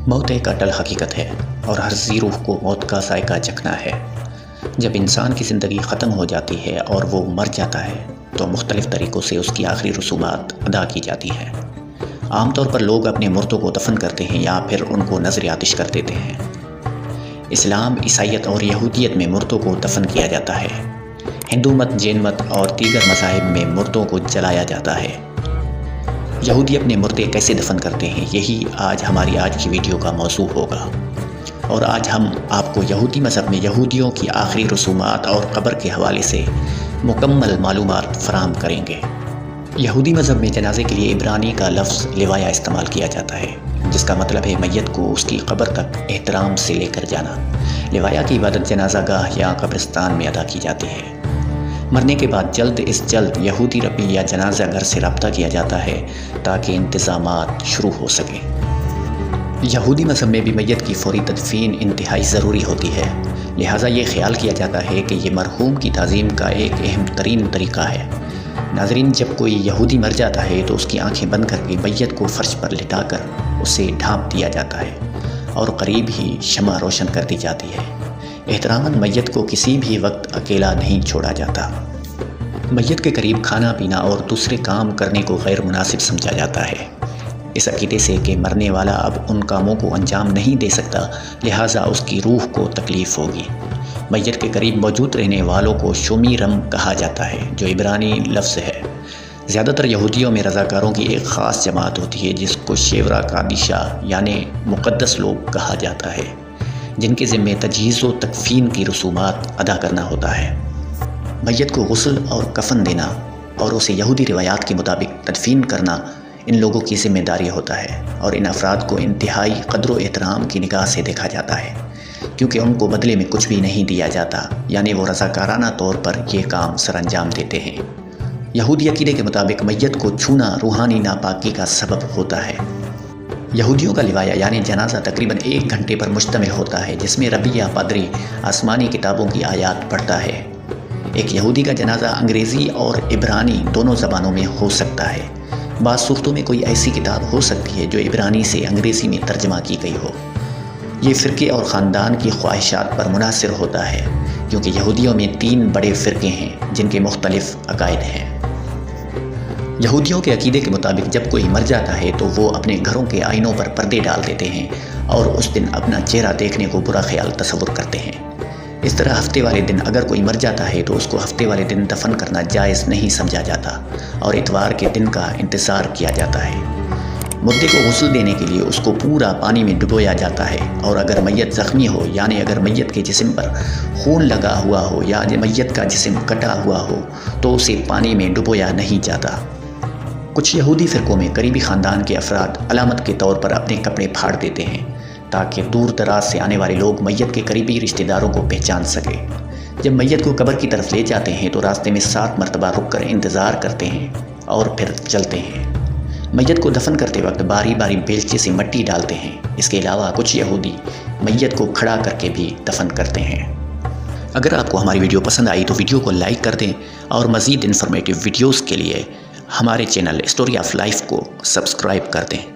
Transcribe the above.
موت ایک اٹل حقیقت ہے اور ہر ذی روح کو موت کا ذائقہ چکھنا ہے۔ جب انسان کی زندگی ختم ہو جاتی ہے اور وہ مر جاتا ہے تو مختلف طریقوں سے اس کی آخری رسومات ادا کی جاتی ہیں۔ عام طور پر لوگ اپنے مردوں کو دفن کرتے ہیں یا پھر ان کو نذر آتش کر دیتے ہیں۔ اسلام، عیسائیت اور یہودیت میں مردوں کو دفن کیا جاتا ہے۔ ہندو مت، جین مت اور دیگر مذاہب میں مردوں کو جلایا جاتا ہے۔ یہودی اپنے مردے کیسے دفن کرتے ہیں، یہی ہماری آج کی ویڈیو کا موضوع ہوگا۔ اور آج ہم آپ کو یہودی مذہب میں یہودیوں کی آخری رسومات اور قبر کے حوالے سے مکمل معلومات فراہم کریں گے۔ یہودی مذہب میں جنازے کے لیے عبرانی کا لفظ لوایا استعمال کیا جاتا ہے، جس کا مطلب ہے میت کو اس کی قبر تک احترام سے لے کر جانا۔ لوایا کی عبادت جنازہ گاہ یا قبرستان میں ادا کی جاتی ہے۔ مرنے کے بعد جلد از جلد یہودی ربی یا جنازہ گھر سے رابطہ کیا جاتا ہے تاکہ انتظامات شروع ہو سکیں۔ یہودی مذہب میں بھی میت کی فوری تدفین انتہائی ضروری ہوتی ہے، لہٰذا یہ خیال کیا جاتا ہے کہ یہ مرحوم کی تعظیم کا ایک اہم ترین طریقہ ہے۔ ناظرین، جب کوئی یہودی مر جاتا ہے تو اس کی آنکھیں بند کر کے میت کو فرش پر لٹا کر اسے ڈھانپ دیا جاتا ہے اور قریب ہی شمع روشن کر دی جاتی ہے۔ احتراماً میت کو کسی بھی وقت اکیلا نہیں چھوڑا جاتا۔ میت کے قریب کھانا پینا اور دوسرے کام کرنے کو غیر مناسب سمجھا جاتا ہے، اس عقیدے سے کہ مرنے والا اب ان کاموں کو انجام نہیں دے سکتا، لہٰذا اس کی روح کو تکلیف ہوگی۔ میت کے قریب موجود رہنے والوں کو شومیرم کہا جاتا ہے، جو عبرانی لفظ ہے۔ زیادہ تر یہودیوں میں رضاکاروں کی ایک خاص جماعت ہوتی ہے جس کو شیورا قادشہ یعنی مقدس لوگ کہا جاتا ہے، جن کے ذمہ تجہیز و تکفین کی رسومات ادا کرنا ہوتا ہے۔ میت کو غسل اور کفن دینا اور اسے یہودی روایات کے مطابق تدفین کرنا ان لوگوں کی ذمہ داری ہوتا ہے، اور ان افراد کو انتہائی قدر و احترام کی نگاہ سے دیکھا جاتا ہے، کیونکہ ان کو بدلے میں کچھ بھی نہیں دیا جاتا، یعنی وہ رضاکارانہ طور پر یہ کام سر انجام دیتے ہیں۔ یہودی عقیدے کے مطابق میت کو چھونا روحانی ناپاکی کا سبب ہوتا ہے۔ یہودیوں کا لوایا یعنی جنازہ تقریباً 1 گھنٹے پر مشتمل ہوتا ہے، جس میں ربی یا پادری آسمانی کتابوں کی آیات پڑھتا ہے۔ ایک یہودی کا جنازہ انگریزی اور عبرانی دونوں زبانوں میں ہو سکتا ہے۔ بعض صورتوں میں کوئی ایسی کتاب ہو سکتی ہے جو عبرانی سے انگریزی میں ترجمہ کی گئی ہو۔ یہ فرقے اور خاندان کی خواہشات پر منحصر ہوتا ہے، کیونکہ یہودیوں میں 3 بڑے فرقے ہیں جن کے مختلف عقائد ہیں۔ یہودیوں کے عقیدے کے مطابق جب کوئی مر جاتا ہے تو وہ اپنے گھروں کے آئینوں پر پردے ڈال دیتے ہیں اور اس دن اپنا چہرہ دیکھنے کو برا خیال تصور کرتے ہیں۔ اس طرح ہفتے والے دن اگر کوئی مر جاتا ہے تو اس کو ہفتے والے دن دفن کرنا جائز نہیں سمجھا جاتا اور اتوار کے دن کا انتظار کیا جاتا ہے۔ مردے کو غسل دینے کے لیے اس کو پورا پانی میں ڈبویا جاتا ہے، اور اگر میت زخمی ہو یعنی اگر میت کے جسم پر خون لگا ہوا ہو یا میت کا جسم کٹا ہوا ہو تو اسے پانی میں ڈبویا نہیں جاتا۔ کچھ یہودی فرقوں میں قریبی خاندان کے افراد علامت کے طور پر اپنے کپڑے پھاڑ دیتے ہیں تاکہ دور دراز سے آنے والے لوگ میت کے قریبی رشتہ داروں کو پہچان سکیں۔ جب میت کو قبر کی طرف لے جاتے ہیں تو راستے میں 7 مرتبہ رک کر انتظار کرتے ہیں اور پھر چلتے ہیں۔ میت کو دفن کرتے وقت باری باری بیلچے سے مٹی ڈالتے ہیں۔ اس کے علاوہ کچھ یہودی میت کو کھڑا کر کے بھی دفن کرتے ہیں۔ اگر آپ کو ہماری ویڈیو پسند آئی تو ویڈیو کو لائک کر دیں اور مزید انفارمیٹیو ویڈیوز کے لیے ہمارے چینل اسٹوری آف لائف کو سبسکرائب کر دیں۔